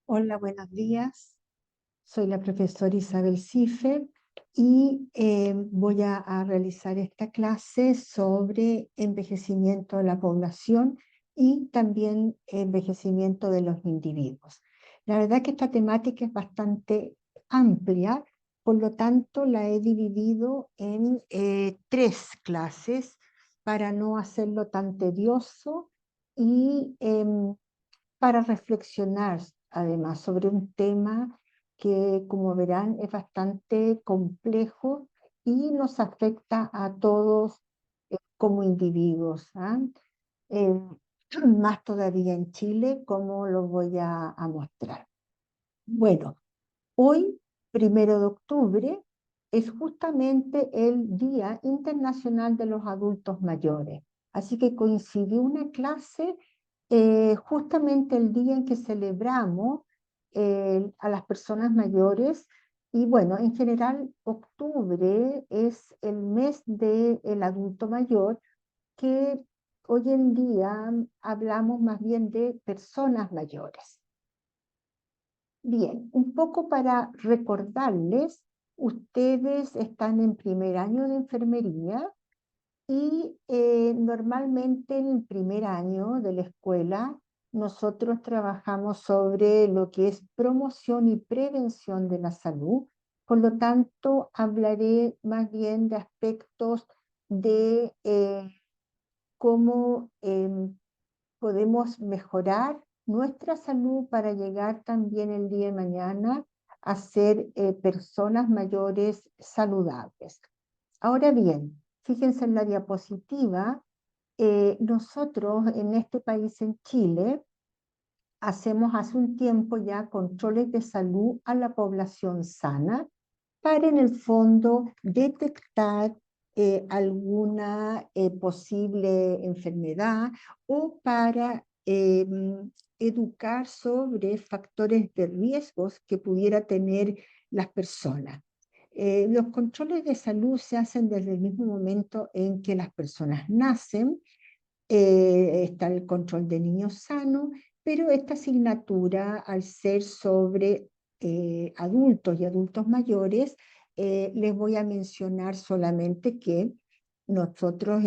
Hola, buenos días. Soy la profesora Isabel Cifre y voy a realizar esta clase sobre envejecimiento de la población y también envejecimiento de los individuos. La verdad que esta temática es bastante amplia, por lo tanto la he dividido en tres clases para no hacerlo tan tedioso y para reflexionar además sobre un tema que, como verán, es bastante complejo y nos afecta a todos como individuos, ¿ah? Eh, Más todavía en Chile, como lo voy a mostrar. Bueno, hoy, 1 de octubre, es justamente el Día Internacional de los Adultos Mayores. Así que coincidió una clase justamente el día en que celebramos a las personas mayores. Y bueno, en general, octubre es el mes del adulto mayor, que hoy en día hablamos más bien de personas mayores. Bien, un poco para recordarles, ustedes están en primer año de enfermería y normalmente en el primer año de la escuela nosotros trabajamos sobre lo que es promoción y prevención de la salud. Por lo tanto, hablaré más bien de aspectos de cómo podemos mejorar nuestra salud para llegar también el día de mañana a ser personas mayores saludables. Ahora bien, fíjense en la diapositiva, nosotros en este país, en Chile, hacemos hace un tiempo ya controles de salud a la población sana para en el fondo detectar alguna posible enfermedad o para educar sobre factores de riesgos que pudiera tener las personas. Los controles de salud se hacen desde el mismo momento en que las personas nacen. Está el control de niños sanos, pero esta asignatura, al ser sobre adultos y adultos mayores, les voy a mencionar solamente que nosotros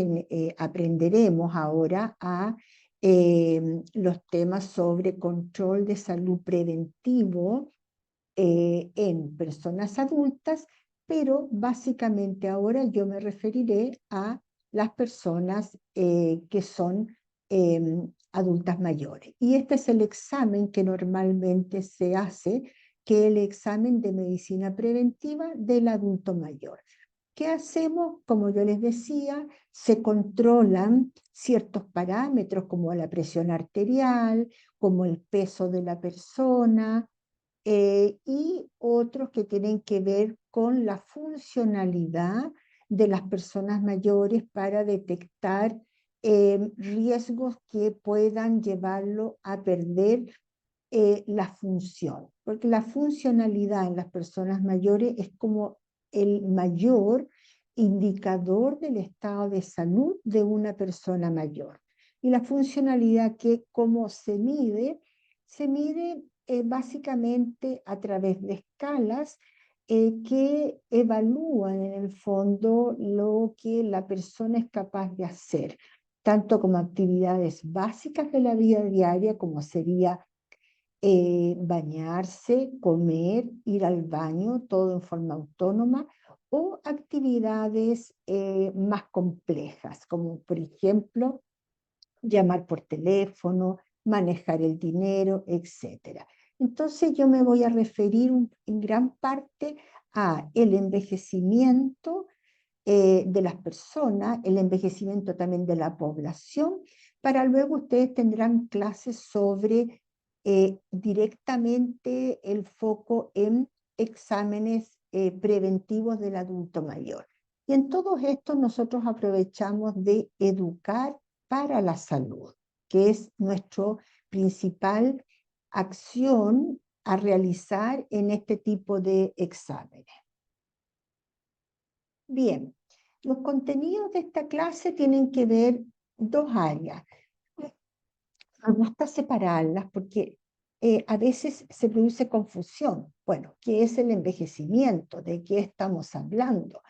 aprenderemos ahora a los temas sobre control de salud preventivo en personas adultas, pero básicamente ahora yo me referiré a las personas que son adultas mayores. Y este es el examen que normalmente se hace, que es el examen de medicina preventiva del adulto mayor. ¿Qué hacemos? Como yo les decía, se controlan ciertos parámetros como la presión arterial, como el peso de la persona, y otros que tienen que ver con la funcionalidad de las personas mayores para detectar riesgos que puedan llevarlo a perder la función, porque la funcionalidad en las personas mayores es como el mayor indicador del estado de salud de una persona mayor. Y la funcionalidad, que cómo se mide básicamente a través de escalas que evalúan en el fondo lo que la persona es capaz de hacer, tanto como actividades básicas de la vida diaria, como sería bañarse, comer, ir al baño, todo en forma autónoma, o actividades más complejas, como por ejemplo llamar por teléfono, manejar el dinero, etcétera. Entonces yo me voy a referir en gran parte a el envejecimiento de las personas, el envejecimiento también de la población, para luego ustedes tendrán clases sobre directamente el foco en exámenes preventivos del adulto mayor. Y en todos estos nosotros aprovechamos de educar para la salud, que es nuestra principal acción a realizar en este tipo de exámenes. Bien, los contenidos de esta clase tienen que ver dos áreas. Me gusta separarlas porque a veces se produce confusión. Bueno, ¿qué es el envejecimiento? ¿De qué estamos hablando?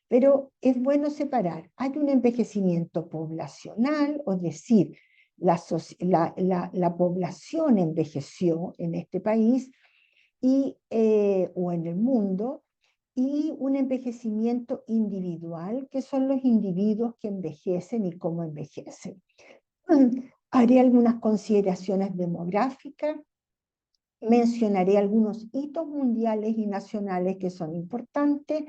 Pero es bueno separar. Hay un envejecimiento poblacional, es decir, la población envejeció en este país o en el mundo, y un envejecimiento individual, que son los individuos que envejecen y cómo envejecen. Haré algunas consideraciones demográficas, mencionaré algunos hitos mundiales y nacionales que son importantes,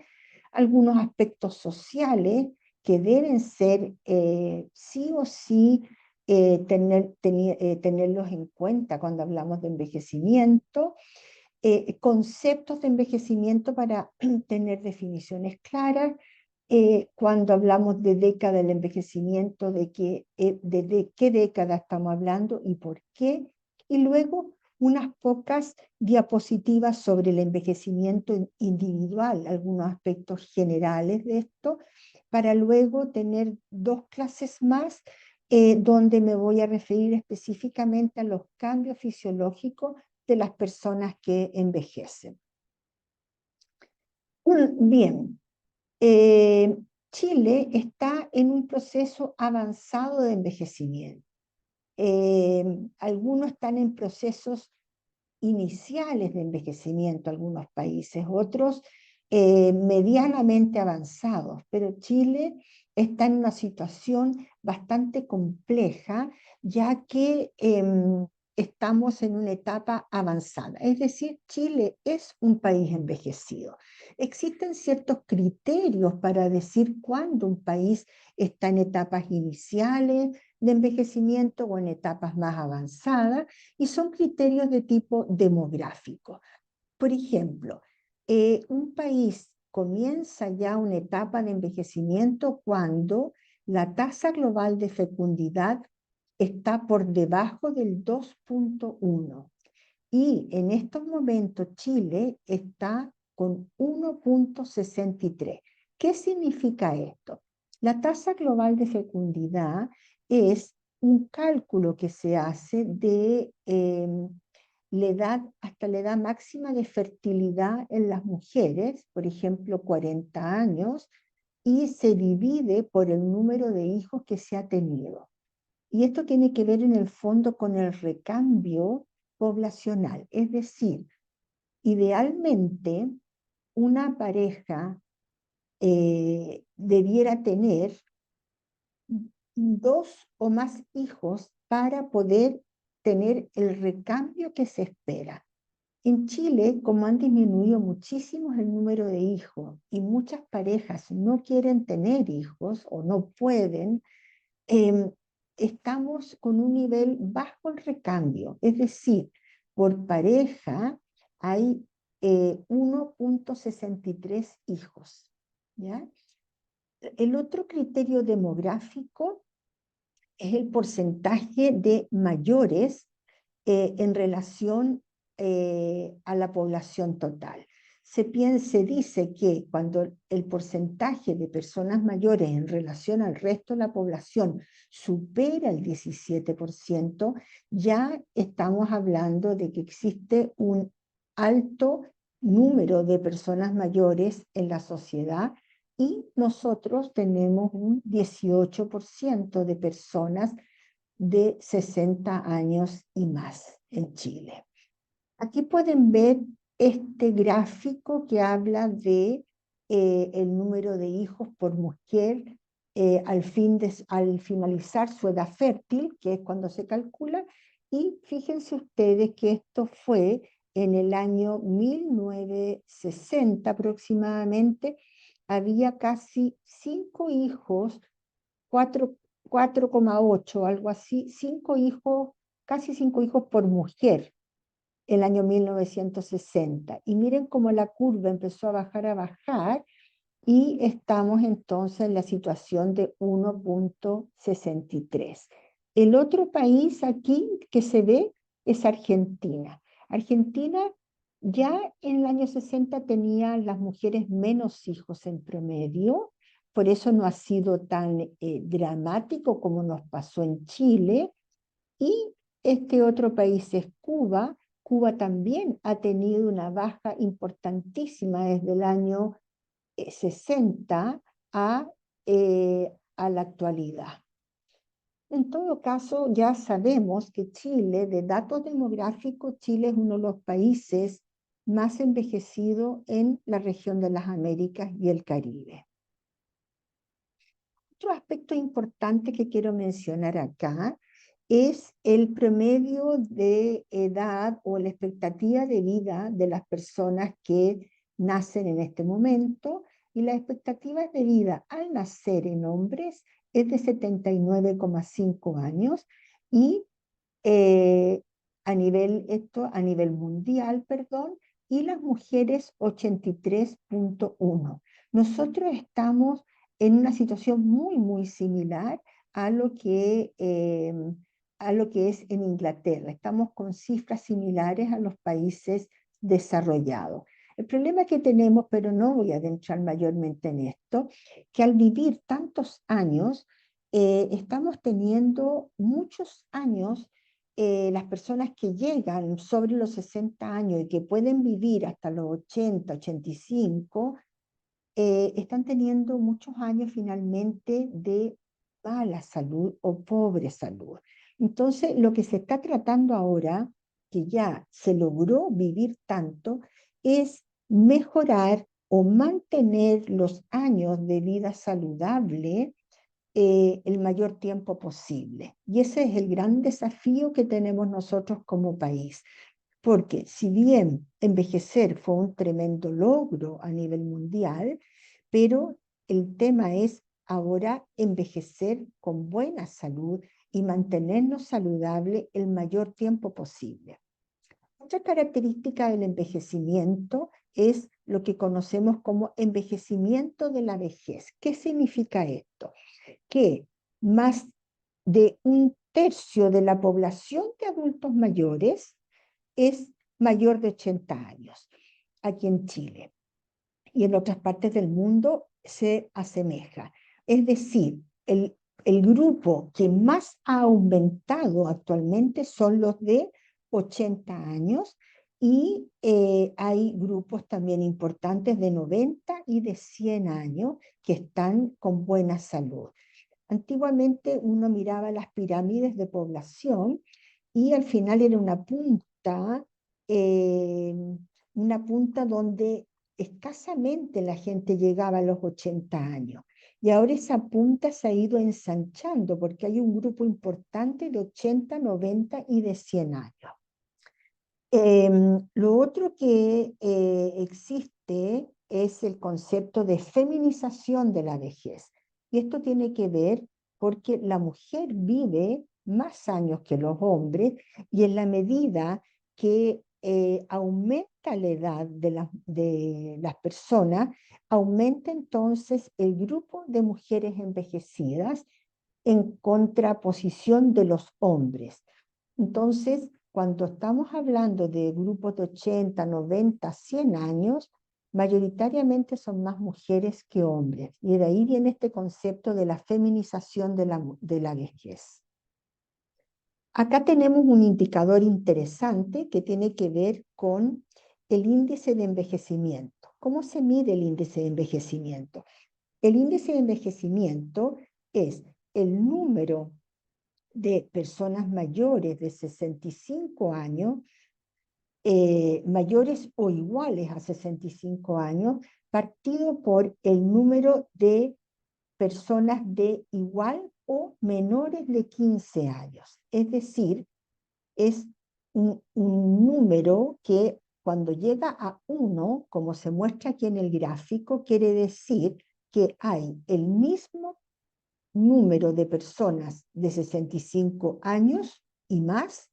algunos aspectos sociales que deben ser sí o sí tenerlos en cuenta cuando hablamos de envejecimiento, conceptos de envejecimiento para tener definiciones claras, cuando hablamos de década del envejecimiento, de qué década estamos hablando y por qué, y luego unas pocas diapositivas sobre el envejecimiento individual, algunos aspectos generales de esto, para luego tener 2 clases más donde me voy a referir específicamente a los cambios fisiológicos de las personas que envejecen. Bien, Chile está en un proceso avanzado de envejecimiento. Algunos están en procesos iniciales de envejecimiento, algunos países, otros medianamente avanzados, pero Chile está en una situación bastante compleja, ya que estamos en una etapa avanzada. Es decir, Chile es un país envejecido. Existen ciertos criterios para decir cuándo un país está en etapas iniciales de envejecimiento o en etapas más avanzadas, y son criterios de tipo demográfico. Por ejemplo, un país comienza ya una etapa de envejecimiento cuando la tasa global de fecundidad está por debajo del 2,1. Y en estos momentos Chile está con 1,63. ¿Qué significa esto? La tasa global de fecundidad es un cálculo que se hace de la edad, hasta la edad máxima de fertilidad en las mujeres, por ejemplo, 40 años, y se divide por el número de hijos que se ha tenido. Y esto tiene que ver en el fondo con el recambio poblacional. Es decir, idealmente una pareja debiera tener 2 o más hijos para poder tener el recambio que se espera. En Chile, como han disminuido muchísimo el número de hijos y muchas parejas no quieren tener hijos o no pueden, estamos con un nivel bajo el recambio, es decir, por pareja hay 1,63 hijos, ¿ya? El otro criterio demográfico es el porcentaje de mayores en relación a la población total. Se dice que cuando el porcentaje de personas mayores en relación al resto de la población supera el 17%, ya estamos hablando de que existe un alto número de personas mayores en la sociedad, y nosotros tenemos un 18% de personas de 60 años y más en Chile. Aquí pueden ver este gráfico que habla de el número de hijos por mujer al finalizar su edad fértil, que es cuando se calcula, y fíjense ustedes que esto fue en el año 1960 aproximadamente, había casi 5 hijos, 4,8, algo así, 5 hijos, casi 5 hijos por mujer el año 1960. Y miren cómo la curva empezó a bajar, y estamos entonces en la situación de 1,63. El otro país aquí que se ve es Argentina. Argentina ya en el año 60 tenía las mujeres menos hijos en promedio, por eso no ha sido tan dramático como nos pasó en Chile. Y este otro país es Cuba, Cuba también ha tenido una baja importantísima desde el año 60 a la actualidad. En todo caso, ya sabemos que Chile, de datos demográficos, Chile es uno de los países más envejecidos en la región de las Américas y el Caribe. Otro aspecto importante que quiero mencionar acá es el promedio de edad o la expectativa de vida de las personas que nacen en este momento, y las expectativas de vida al nacer en hombres es de 79,5 años y a nivel mundial, perdón, y las mujeres 83,1. Nosotros estamos en una situación muy, muy similar a lo que es en Inglaterra. Estamos con cifras similares a los países desarrollados. El problema que tenemos, pero no voy a adentrar mayormente en esto, que al vivir tantos años, estamos teniendo muchos años. Las personas que llegan sobre los 60 años y que pueden vivir hasta los 80, 85, están teniendo muchos años finalmente de mala salud o pobre salud. Entonces, lo que se está tratando ahora, que ya se logró vivir tanto, es mejorar o mantener los años de vida saludable el mayor tiempo posible. Y ese es el gran desafío que tenemos nosotros como país, porque si bien envejecer fue un tremendo logro a nivel mundial, pero el tema es ahora envejecer con buena salud y mantenernos saludables el mayor tiempo posible. Otra característica del envejecimiento es lo que conocemos como envejecimiento de la vejez. ¿Qué significa esto? Que más de un tercio de la población de adultos mayores es mayor de 80 años, aquí en Chile. Y en otras partes del mundo se asemeja. Es decir, el grupo que más ha aumentado actualmente son los de 80 años, y hay grupos también importantes de 90 y de 100 años que están con buena salud. Antiguamente uno miraba las pirámides de población y al final era eh, una punta donde escasamente la gente llegaba a los 80 años. Y ahora esa punta se ha ido ensanchando porque hay un grupo importante de 80, 90 y de 100 años. Lo otro que existe es el concepto de feminización de la vejez. Y esto tiene que ver porque la mujer vive más años que los hombres, y en la medida que aumenta la edad de las personas, aumenta entonces el grupo de mujeres envejecidas en contraposición de los hombres. Entonces, cuando estamos hablando de grupos de 80, 90, 100 años, mayoritariamente son más mujeres que hombres. Y de ahí viene este concepto de la feminización de la vejez. Acá tenemos un indicador interesante que tiene que ver con el índice de envejecimiento. ¿Cómo se mide el índice de envejecimiento? El índice de envejecimiento es el número de personas mayores de 65 años, mayores o iguales a 65 años, partido por el número de personas de igual o menores de 15 años. Es decir, es un número que cuando llega a 1, como se muestra aquí en el gráfico, quiere decir que hay el mismo número de personas de 65 años y más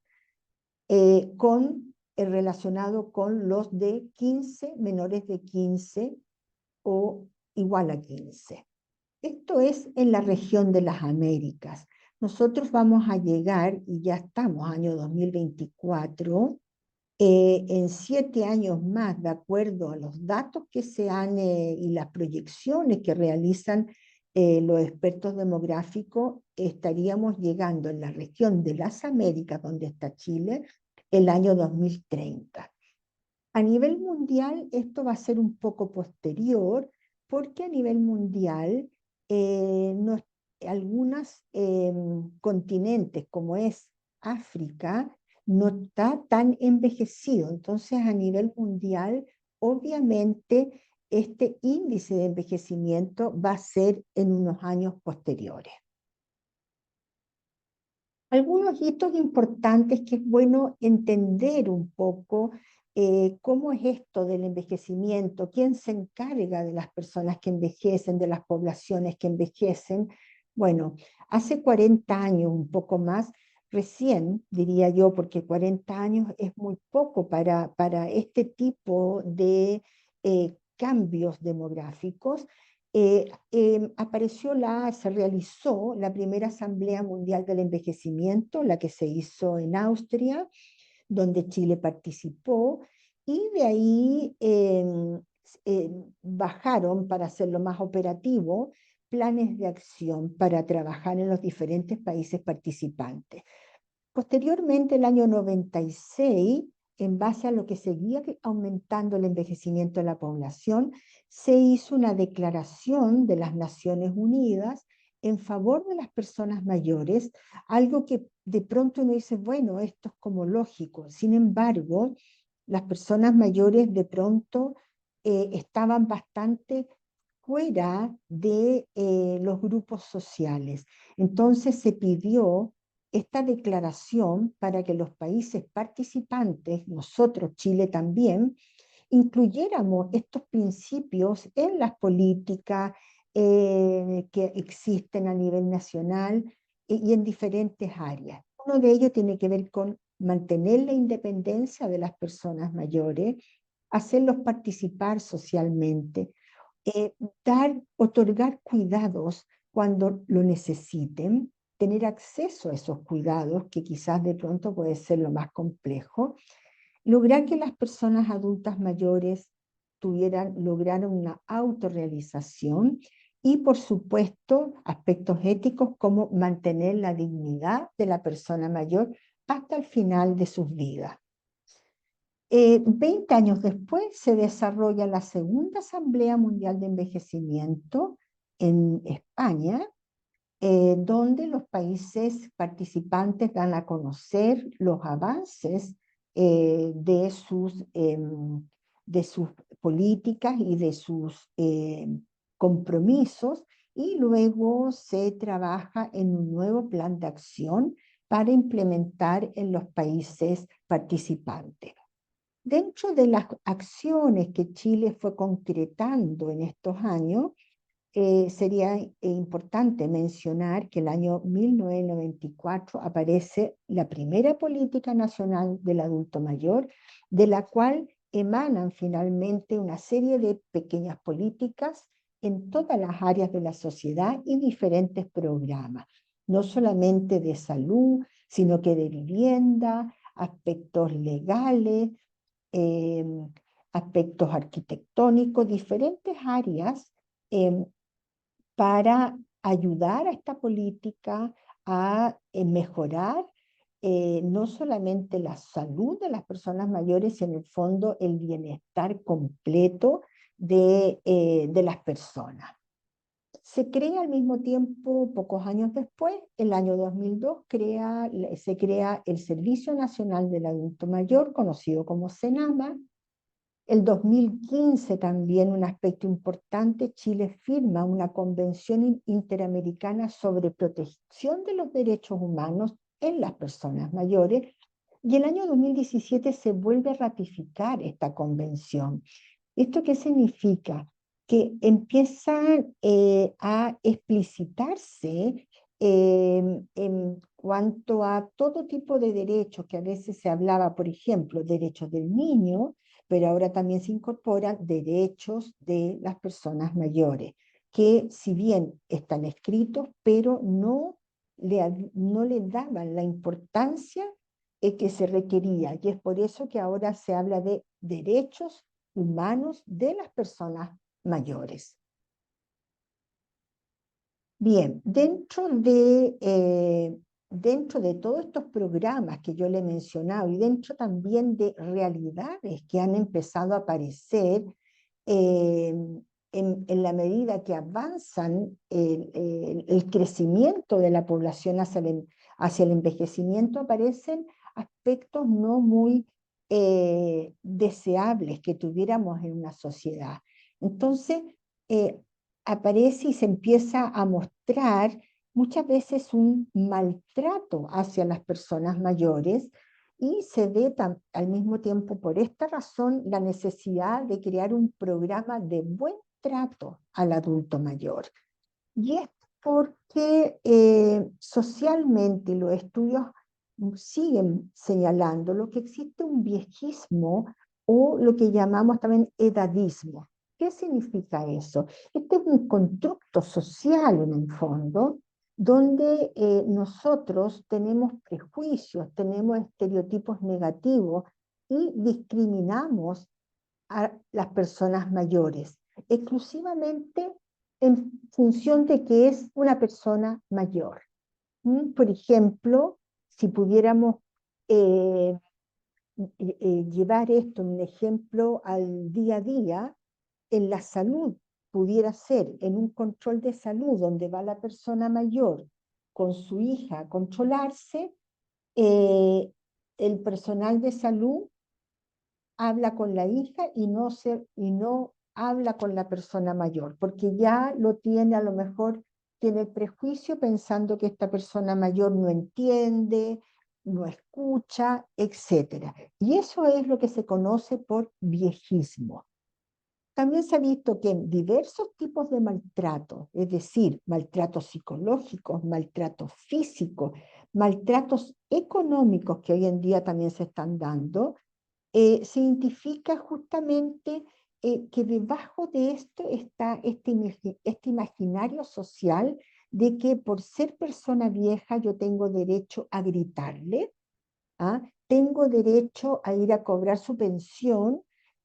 relacionado con los de 15, menores de 15 o igual a 15. Esto es en la región de las Américas. Nosotros vamos a llegar, y ya estamos, año 2024, en 7 años más, de acuerdo a los datos que se han y las proyecciones que realizan los expertos demográficos, estaríamos llegando en la región de las Américas, donde está Chile, el año 2030. A nivel mundial, esto va a ser un poco posterior, porque a nivel mundial, algunos continentes, como es África, no está tan envejecido. Entonces, a nivel mundial, obviamente, este índice de envejecimiento va a ser en unos años posteriores. Algunos hitos importantes que es bueno entender un poco cómo es esto del envejecimiento, quién se encarga de las personas que envejecen, de las poblaciones que envejecen. Bueno, hace 40 años, un poco más, recién diría yo, porque 40 años es muy poco para este tipo de cambios demográficos. Se realizó la primera Asamblea Mundial del Envejecimiento, la que se hizo en Austria, donde Chile participó, y de ahí bajaron, para hacerlo más operativo, planes de acción para trabajar en los diferentes países participantes. Posteriormente, el año 96, en base a lo que seguía aumentando el envejecimiento de la población, se hizo una declaración de las Naciones Unidas en favor de las personas mayores, algo que de pronto uno dice, bueno, esto es como lógico. Sin embargo, las personas mayores de pronto estaban bastante fuera de los grupos sociales. Entonces se pidió esta declaración para que los países participantes, nosotros, Chile también, incluyéramos estos principios en las políticas que existen a nivel nacional y en diferentes áreas. Uno de ellos tiene que ver con mantener la independencia de las personas mayores, hacerlos participar socialmente, eh, otorgar cuidados cuando lo necesiten, tener acceso a esos cuidados, que quizás de pronto puede ser lo más complejo, lograr que las personas adultas mayores lograran una autorrealización y, por supuesto, aspectos éticos como mantener la dignidad de la persona mayor hasta el final de sus vidas. 20 años después se desarrolla la Segunda Asamblea Mundial de Envejecimiento en España, donde los países participantes dan a conocer los avances de sus políticas y de sus compromisos, y luego se trabaja en un nuevo plan de acción para implementar en los países participantes. Dentro de las acciones que Chile fue concretando en estos años, sería importante mencionar que el año 1994 aparece la primera política nacional del adulto mayor, de la cual emanan finalmente una serie de pequeñas políticas en todas las áreas de la sociedad y diferentes programas, no solamente de salud, sino que de vivienda, aspectos legales, eh, aspectos arquitectónicos, diferentes áreas eh, para ayudar a esta política a mejorar no solamente la salud de las personas mayores, sino en el fondo el bienestar completo de las personas. Se crea al mismo tiempo, pocos años después, el año 2002, se crea el Servicio Nacional del Adulto Mayor, conocido como SENAMA. El 2015 también, un aspecto importante, Chile firma una convención interamericana sobre protección de los derechos humanos en las personas mayores, y el año 2017 se vuelve a ratificar esta convención. ¿Esto qué significa? Que empiezan a explicitarse en cuanto a todo tipo de derechos, que a veces se hablaba, por ejemplo, derechos del niño, pero ahora también se incorporan derechos de las personas mayores, que si bien están escritos, pero no le daban la importancia que se requería, y es por eso que ahora se habla de derechos humanos de las personas mayores. Bien, dentro de dentro de todos estos programas que yo le he mencionado y dentro también de realidades que han empezado a aparecer, eh, en la medida que avanzan el crecimiento de la población hacia el envejecimiento, aparecen aspectos no muy deseables que tuviéramos en una sociedad. Entonces, eh, aparece y se empieza a mostrar muchas veces un maltrato hacia las personas mayores y se ve al mismo tiempo por esta razón la necesidad de crear un programa de buen trato al adulto mayor. Y es porque socialmente los estudios siguen señalando lo que existe un viejismo o lo que llamamos también edadismo. ¿Qué significa eso? Este es un constructo social en el fondo, donde nosotros tenemos prejuicios, tenemos estereotipos negativos y discriminamos a las personas mayores, exclusivamente en función de que es una persona mayor. Por ejemplo, si pudiéramos eh, llevar esto, un ejemplo al día a día, en la salud pudiera ser en un control de salud donde va la persona mayor con su hija a controlarse, eh, el personal de salud habla con la hija y no habla con la persona mayor, porque ya lo tiene, a lo mejor tiene el prejuicio pensando que esta persona mayor no entiende, no escucha, etcétera. Y eso es lo que se conoce por viejismo. También se ha visto que en diversos tipos de maltrato, es decir, maltratos psicológicos, maltratos físicos, maltratos económicos que hoy en día también se están dando, se identifica justamente que debajo de esto está este imaginario social de que por ser persona vieja yo tengo derecho a gritarle, ¿ah? Tengo derecho a ir a cobrar su pensión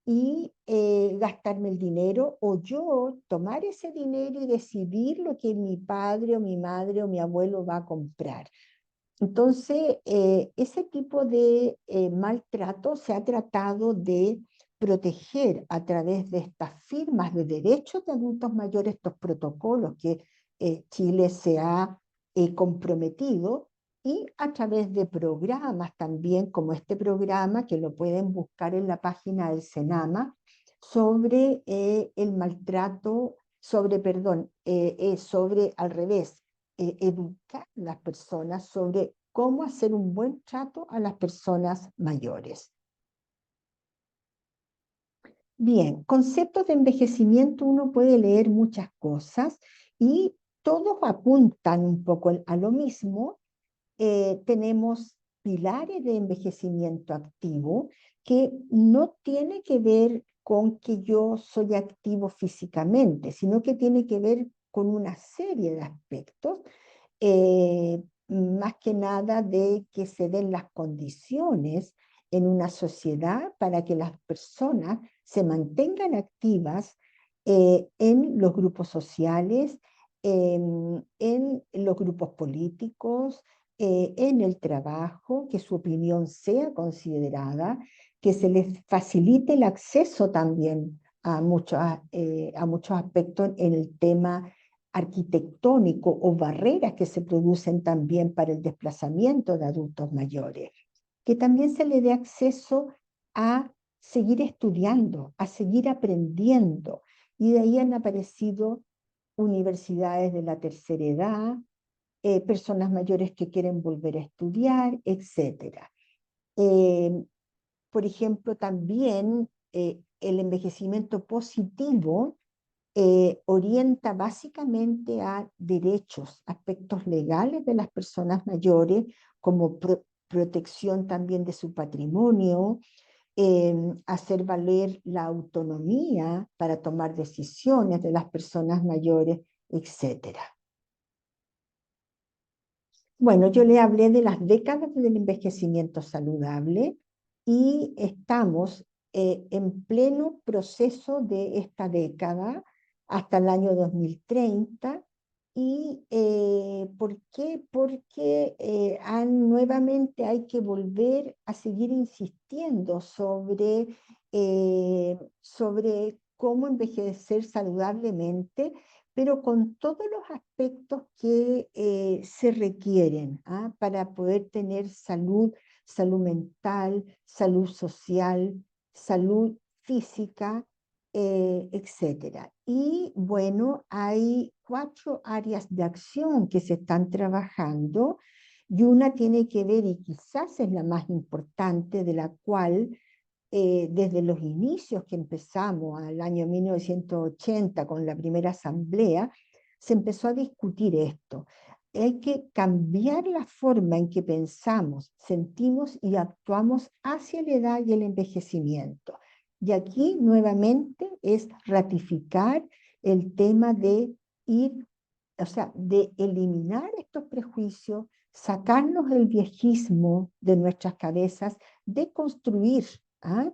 y gastarme el dinero, o yo tomar ese dinero y decidir lo que mi padre o mi madre o mi abuelo va a comprar. Entonces, ese tipo de maltrato se ha tratado de proteger a través de estas firmas de derechos de adultos mayores, estos protocolos que Chile se ha comprometido, y a través de programas también, como este programa, que lo pueden buscar en la página del Senama, sobre el maltrato, sobre al revés, educar a las personas sobre cómo hacer un buen trato a las personas mayores. Bien, conceptos de envejecimiento, uno puede leer muchas cosas y todos apuntan un poco a lo mismo. Tenemos pilares de envejecimiento activo que no tiene que ver con que yo soy activo físicamente, sino que tiene que ver con una serie de aspectos, más que nada de que se den las condiciones en una sociedad para que las personas se mantengan activas en los grupos sociales, en los grupos políticos, en el trabajo, que su opinión sea considerada, que se les facilite el acceso también a muchos aspectos en el tema arquitectónico o barreras que se producen también para el desplazamiento de adultos mayores, que también se le dé acceso a seguir estudiando, a seguir aprendiendo, y de ahí han aparecido universidades de la tercera edad, personas mayores que quieren volver a estudiar, etcétera. Eh, por ejemplo, también el envejecimiento positivo orienta básicamente a derechos, aspectos legales de las personas mayores, como protección también de su patrimonio, hacer valer la autonomía para tomar decisiones de las personas mayores, etcétera. Bueno, yo le hablé de las décadas del envejecimiento saludable y estamos en pleno proceso de esta década hasta el año 2030. ¿por qué? Porque nuevamente hay que volver a seguir insistiendo sobre cómo envejecer saludablemente, pero con todos los aspectos que se requieren, ¿ah? Para poder tener salud, salud mental, salud social, salud física, etcétera. Y bueno, hay 4 áreas de acción que se están trabajando y una tiene que ver, y quizás es la más importante, de la cual desde los inicios que empezamos al año 1980 con la primera asamblea, se empezó a discutir esto. Hay que cambiar la forma en que pensamos, sentimos y actuamos hacia la edad y el envejecimiento. Y aquí nuevamente es ratificar el tema de ir, o sea, de eliminar estos prejuicios, sacarnos el viejismo de nuestras cabezas, de construir, ¿ah?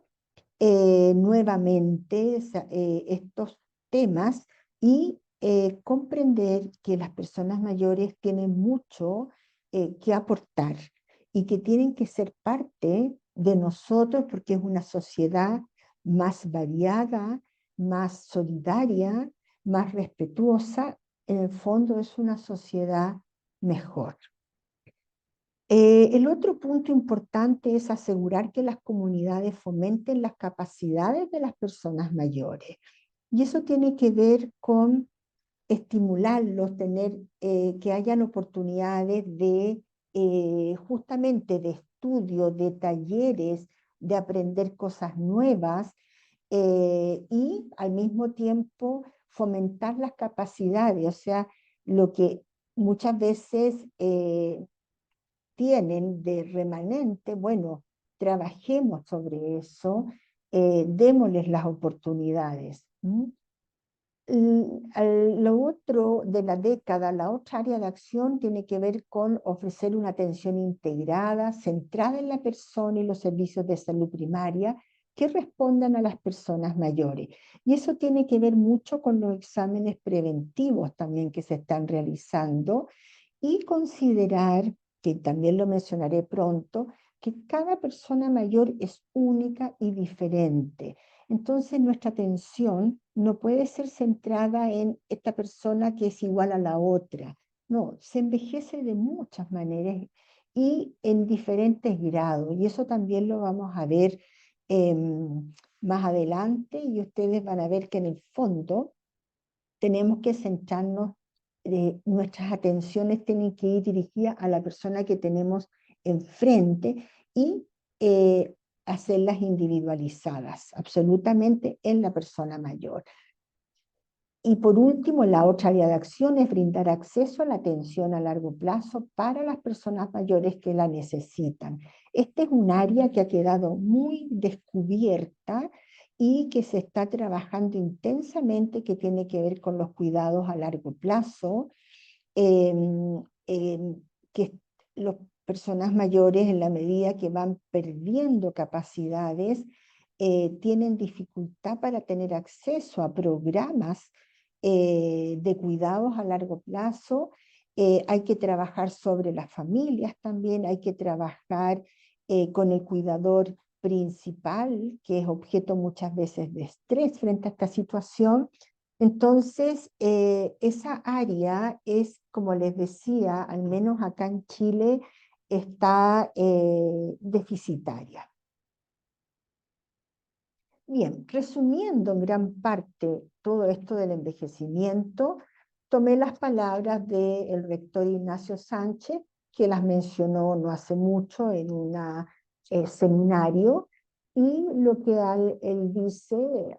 Nuevamente estos temas y comprender que las personas mayores tienen mucho que aportar y que tienen que ser parte de nosotros porque es una sociedad más variada, más solidaria, más respetuosa. En el fondo es una sociedad mejor. El otro punto importante es asegurar que las comunidades fomenten las capacidades de las personas mayores. Y eso tiene que ver con estimularlos, que hayan oportunidades de justamente de estudio, de talleres, de aprender cosas nuevas y al mismo tiempo fomentar las capacidades, o sea, lo que muchas veces tienen de remanente, bueno, trabajemos sobre eso, démosles las oportunidades. Lo otro de la década, la otra área de acción tiene que ver con ofrecer una atención integrada, centrada en la persona y los servicios de salud primaria que respondan a las personas mayores. Y eso tiene que ver mucho con los exámenes preventivos también que se están realizando y considerar, que también lo mencionaré pronto, que cada persona mayor es única y diferente. Entonces nuestra atención no puede ser centrada en esta persona que es igual a la otra. No, se envejece de muchas maneras y en diferentes grados. Y eso también lo vamos a ver más adelante y ustedes van a ver que en el fondo tenemos que centrarnos, nuestras atenciones tienen que ir dirigidas a la persona que tenemos enfrente y hacerlas individualizadas, absolutamente en la persona mayor. Y por último, la otra área de acción es brindar acceso a la atención a largo plazo para las personas mayores que la necesitan. Este es un área que ha quedado muy descubierta y que se está trabajando intensamente, que tiene que ver con los cuidados a largo plazo, em, que las personas mayores, en la medida que van perdiendo capacidades, tienen dificultad para tener acceso a programas de cuidados a largo plazo. Hay que trabajar sobre las familias también, hay que trabajar con el cuidador principal, que es objeto muchas veces de estrés frente a esta situación. Entonces, esa área es, como les decía, al menos acá en Chile, está deficitaria. Bien, resumiendo en gran parte todo esto del envejecimiento, tomé las palabras del rector Ignacio Sánchez, que las mencionó no hace mucho en un seminario, y lo que él dice,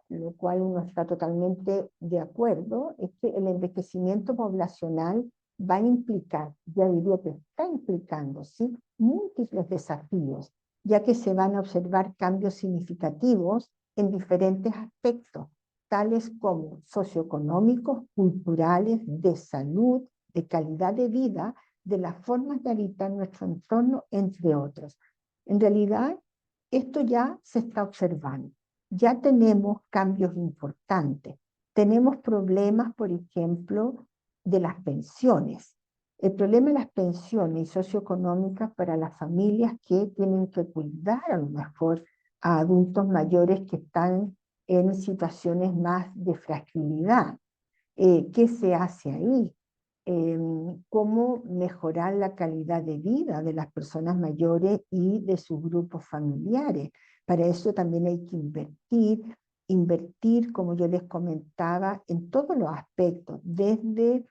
lo cual uno está totalmente de acuerdo, es que el envejecimiento poblacional va a implicar, ya diría que está implicando, ¿sí?, múltiples desafíos, ya que se van a observar cambios significativos en diferentes aspectos, tales como socioeconómicos, culturales, de salud, de calidad de vida, de las formas de habitar nuestro entorno, entre otros. En realidad, esto ya se está observando. Ya tenemos cambios importantes. Tenemos problemas, por ejemplo, de las pensiones. El problema de las pensiones socioeconómicas para las familias que tienen que cuidar a lo mejor a adultos mayores que están en situaciones más de fragilidad. ¿Qué se hace ahí? ¿Cómo mejorar la calidad de vida de las personas mayores y de sus grupos familiares? Para eso también hay que invertir, como yo les comentaba, en todos los aspectos, desde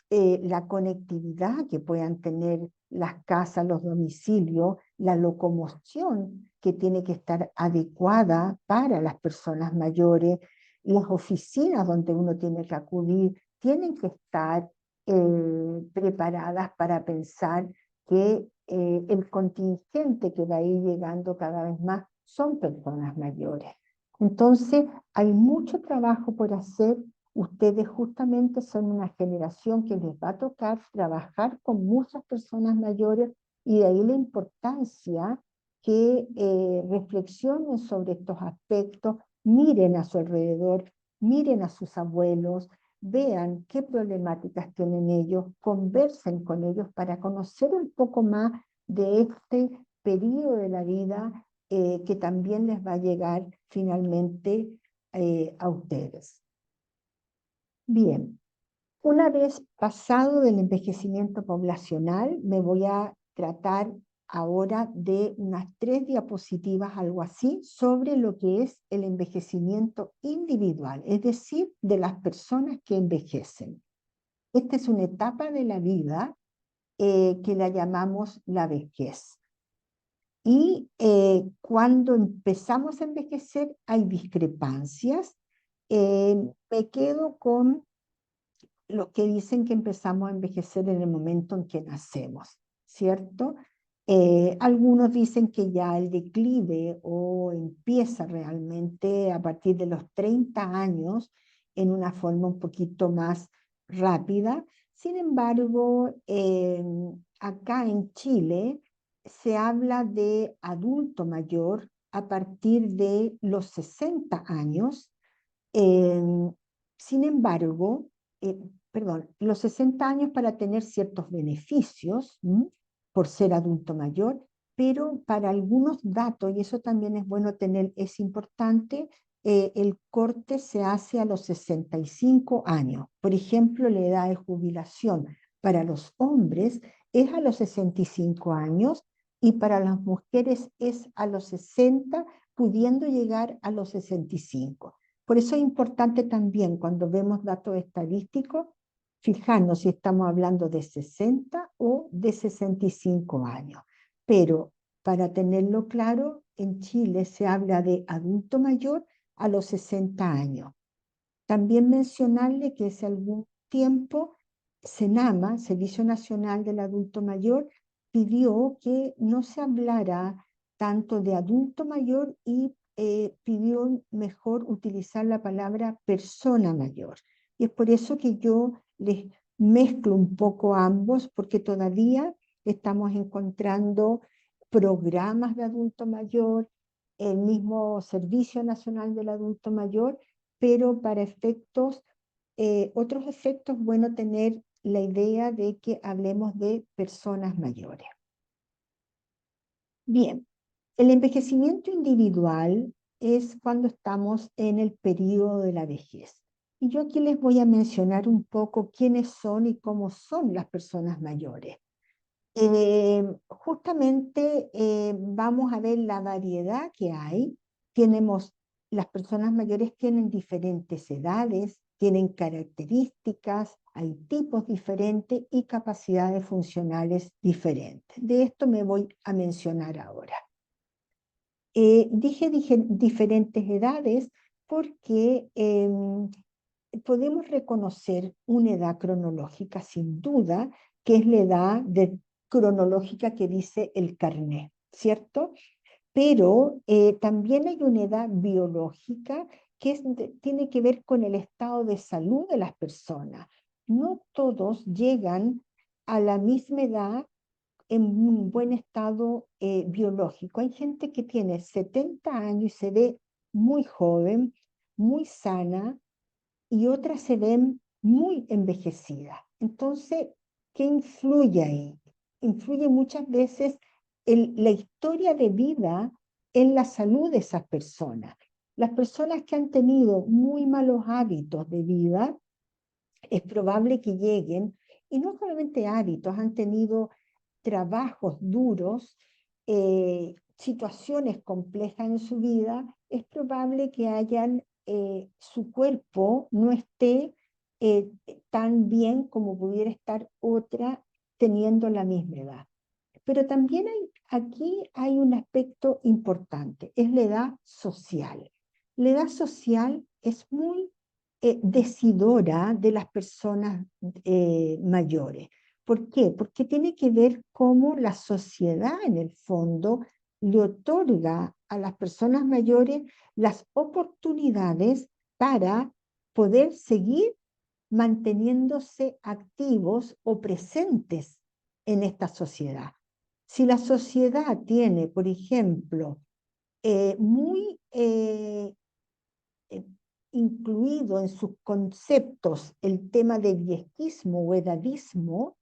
la conectividad que puedan tener las casas, los domicilios, la locomoción que tiene que estar adecuada para las personas mayores, las oficinas donde uno tiene que acudir, tienen que estar preparadas para pensar que el contingente que va a ir llegando cada vez más son personas mayores. Entonces, hay mucho trabajo por hacer. Ustedes justamente son una generación que les va a tocar trabajar con muchas personas mayores y de ahí la importancia que reflexionen sobre estos aspectos, miren a su alrededor, miren a sus abuelos, vean qué problemáticas tienen ellos, conversen con ellos para conocer un poco más de este periodo de la vida que también les va a llegar finalmente a ustedes. Bien, una vez pasado del envejecimiento poblacional, me voy a tratar ahora de unas 3 diapositivas, algo así, sobre lo que es el envejecimiento individual, es decir, de las personas que envejecen. Esta es una etapa de la vida que la llamamos la vejez. Y cuando empezamos a envejecer hay discrepancias. Me quedo con los que dicen que empezamos a envejecer en el momento en que nacemos, ¿cierto? Algunos dicen que ya el declive o empieza realmente a partir de los 30 años en una forma un poquito más rápida. Sin embargo, acá en Chile se habla de adulto mayor a partir de los 60 años. Em, Sin embargo, eh, perdón, los 60 años para tener ciertos beneficios, por ser adulto mayor, pero para algunos datos, y eso también es bueno tener, es importante, el corte se hace a los 65 años. Por ejemplo, la edad de jubilación para los hombres es a los 65 años y para las mujeres es a los 60, pudiendo llegar a los 65. Por eso es importante también cuando vemos datos estadísticos, fijarnos si estamos hablando de 60 o de 65 años. Pero para tenerlo claro, en Chile se habla de adulto mayor a los 60 años. También mencionarle que hace algún tiempo SENAMA, Servicio Nacional del Adulto Mayor, pidió que no se hablara tanto de adulto mayor y pidió mejor utilizar la palabra persona mayor. Y es por eso que yo les mezclo un poco ambos, porque todavía estamos encontrando programas de adulto mayor, el mismo Servicio Nacional del Adulto Mayor, pero para efectos, otros efectos, bueno tener la idea de que hablemos de personas mayores. Bien, el envejecimiento individual es cuando estamos en el periodo de la vejez. Y yo aquí les voy a mencionar un poco quiénes son y cómo son las personas mayores. Justamente vamos a ver la variedad que hay. Tenemos, las personas mayores tienen diferentes edades, tienen características, hay tipos diferentes y capacidades funcionales diferentes. De esto me voy a mencionar ahora. Dije diferentes edades porque podemos reconocer una edad cronológica sin duda, que es la edad cronológica que dice el carné, ¿cierto? Pero también hay una edad biológica que tiene que ver con el estado de salud de las personas. No todos llegan a la misma edad en un buen estado biológico. Hay gente que tiene 70 años y se ve muy joven, muy sana, y otras se ven muy envejecidas. Entonces, ¿qué influye ahí? Influye muchas veces la historia de vida en la salud de esas personas. Las personas que han tenido muy malos hábitos de vida, es probable que lleguen, y no solamente hábitos, han tenido trabajos duros, situaciones complejas en su vida, es probable que su cuerpo no esté tan bien como pudiera estar otra teniendo la misma edad. Pero también aquí hay un aspecto importante, es la edad social. La edad social es muy decidora de las personas mayores. ¿Por qué? Porque tiene que ver cómo la sociedad en el fondo le otorga a las personas mayores las oportunidades para poder seguir manteniéndose activos o presentes en esta sociedad. Si la sociedad tiene, por ejemplo, muy eh, incluido en sus conceptos el tema de viejismo o edadismo,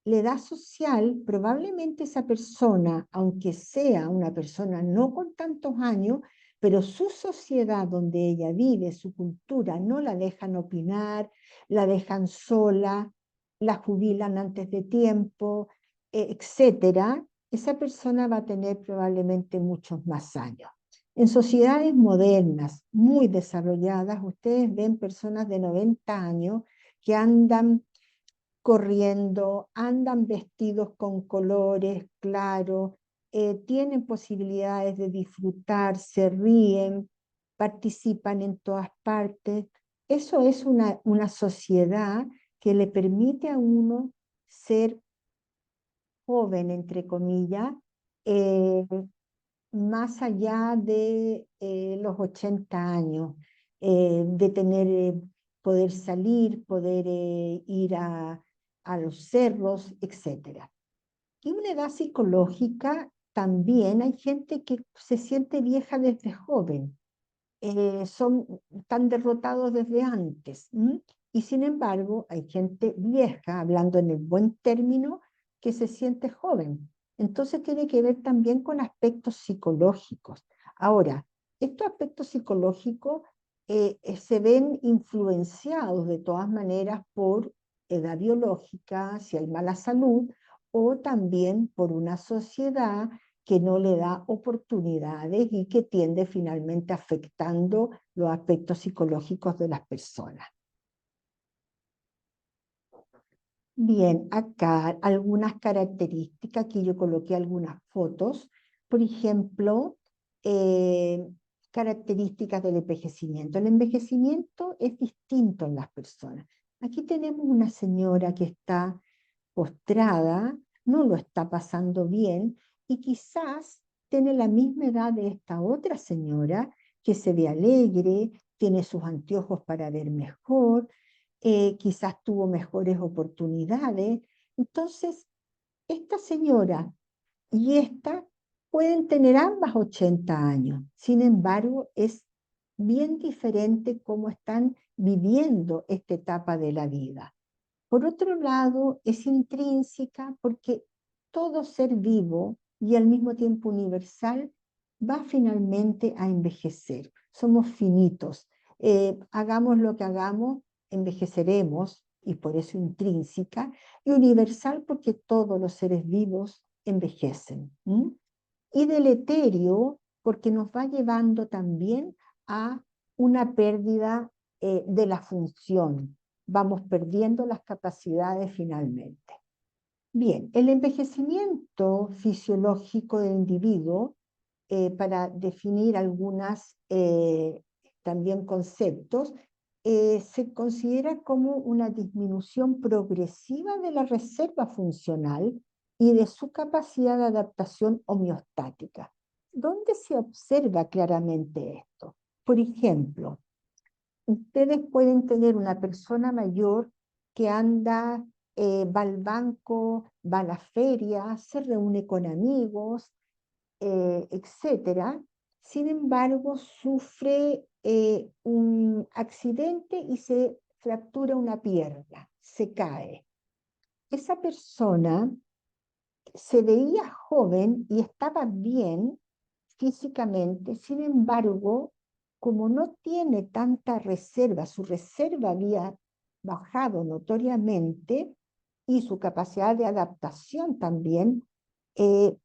la edad social, probablemente esa persona, aunque sea una persona no con tantos años, pero su sociedad donde ella vive, su cultura, no la dejan opinar, la dejan sola, la jubilan antes de tiempo, etcétera, esa persona va a tener probablemente muchos más años. En sociedades modernas, muy desarrolladas, ustedes ven personas de 90 años que andan corriendo, andan vestidos con colores claros, tienen posibilidades de disfrutar, se ríen, participan en todas partes. Eso es una sociedad que le permite a uno ser joven, entre comillas, eh, más allá de los 80 años, de tener, poder salir, poder ir a los cerros, etcétera. Y una edad psicológica también hay gente que se siente vieja desde joven, están derrotados desde antes. Y sin embargo, hay gente vieja, hablando en el buen término, que se siente joven. Entonces tiene que ver también con aspectos psicológicos. Ahora, estos aspectos psicológicos se ven influenciados de todas maneras por edad biológica, si hay mala salud, o también por una sociedad que no le da oportunidades y que tiende finalmente afectando los aspectos psicológicos de las personas. Bien, acá algunas características, aquí yo coloqué algunas fotos, por ejemplo, eh, características del envejecimiento. El envejecimiento es distinto en las personas. Aquí tenemos una señora que está postrada, no lo está pasando bien y quizás tiene la misma edad de esta otra señora que se ve alegre, tiene sus anteojos para ver mejor, quizás tuvo mejores oportunidades. Entonces, esta señora y esta pueden tener ambas 80 años. Sin embargo, es bien diferente cómo están viviendo esta etapa de la vida. Por otro lado, es intrínseca porque todo ser vivo y al mismo tiempo universal va finalmente a envejecer. Somos finitos. Hagamos lo que hagamos, envejeceremos y por eso intrínseca, y universal porque todos los seres vivos envejecen. Y deleterio porque nos va llevando también a una pérdida de la función. Vamos perdiendo las capacidades finalmente. Bien, el envejecimiento fisiológico del individuo, para definir algunas también conceptos, se considera como una disminución progresiva de la reserva funcional y de su capacidad de adaptación homeostática. ¿Dónde se observa claramente esto? Por ejemplo, ustedes pueden tener una persona mayor que anda, va al banco, va a la feria, se reúne con amigos, etcétera. Sin embargo, sufre un accidente y se fractura una pierna, se cae. esa persona se veía joven y estaba bien físicamente, sin embargo, como no tiene tanta reserva, su reserva había bajado notoriamente y su capacidad de adaptación también,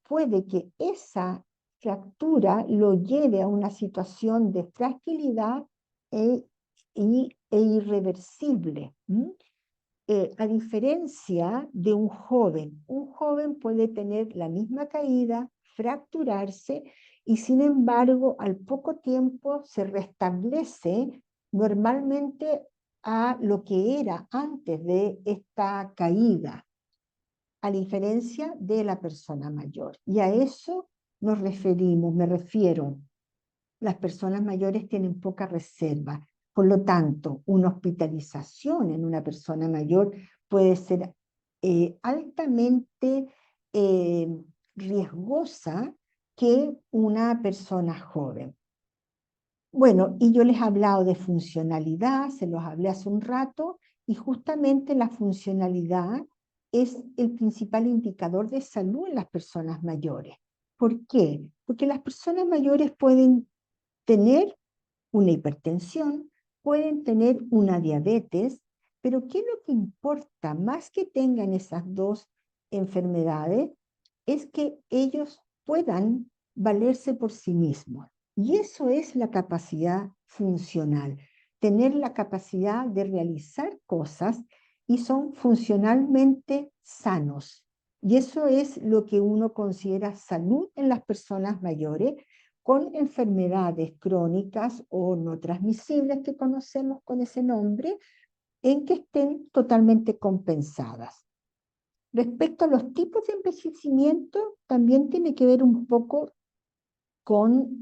puede que esa fractura lo lleve a una situación de fragilidad e, e irreversible. A diferencia de un joven puede tener la misma caída, fracturarse y sin embargo al poco tiempo se restablece normalmente a lo que era antes de esta caída, a diferencia de la persona mayor. Y a eso nos referimos, me refiero. Las personas mayores tienen poca reserva. Por lo tanto, una hospitalización en una persona mayor puede ser altamente eh, riesgosa que una persona joven. Bueno, y yo les he hablado de funcionalidad, se los hablé hace un rato, y justamente la funcionalidad es el principal indicador de salud en las personas mayores. ¿Por qué? Porque las personas mayores pueden tener una hipertensión, pueden tener una diabetes, pero ¿qué es lo que importa? Más que tengan esas dos enfermedades, es que ellos puedan valerse por sí mismos. Y eso es la capacidad funcional, tener la capacidad de realizar cosas y son funcionalmente sanos. Y eso es lo que uno considera salud en las personas mayores, con enfermedades crónicas o no transmisibles que conocemos con ese nombre, en que estén totalmente compensadas. Respecto a los tipos de envejecimiento, también tiene que ver un poco con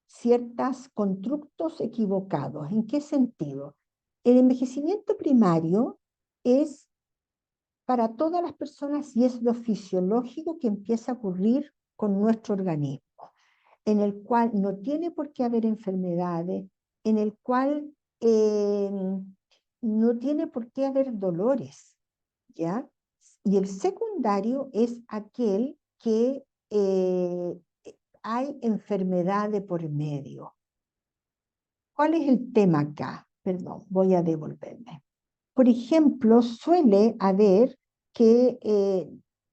ciertos constructos equivocados. ¿En qué sentido? El envejecimiento primario es para todas las personas y es lo fisiológico que empieza a ocurrir con nuestro organismo, en el cual no tiene por qué haber enfermedades, en el cual no tiene por qué haber dolores, ¿ya? Y el secundario es aquel que hay enfermedad de por medio. ¿Cuál es el tema acá? Perdón, voy a devolverme. Por ejemplo, suele haber que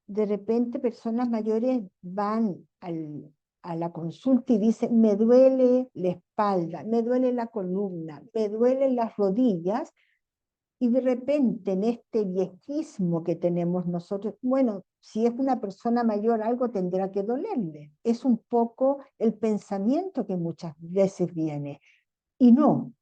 de repente personas mayores van a la consulta y dicen, me duele la espalda, me duele la columna, me duelen las rodillas, y de repente en este viejismo que tenemos nosotros, bueno, si es una persona mayor algo tendrá que dolerle. Es un poco el pensamiento que muchas veces viene. Y no,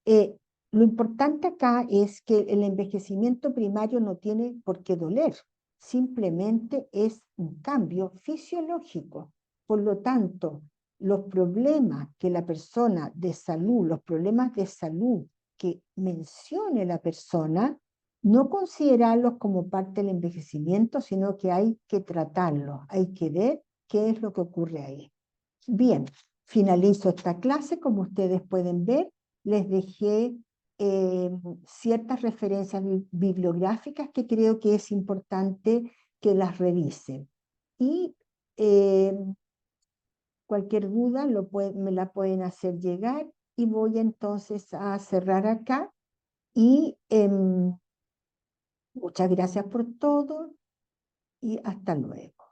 eh, lo importante acá es que el envejecimiento primario no tiene por qué doler, simplemente es un cambio fisiológico. Por lo tanto, los problemas que la persona de salud, los problemas de salud que mencione la persona, no considerarlos como parte del envejecimiento, sino que hay que tratarlos, hay que ver qué es lo que ocurre ahí. Bien, finalizo esta clase. Como ustedes pueden ver, les dejé ciertas referencias bibliográficas que creo que es importante que las revisen. Y eh, cualquier duda me la pueden hacer llegar y voy entonces a cerrar acá. Y muchas gracias por todo y hasta luego.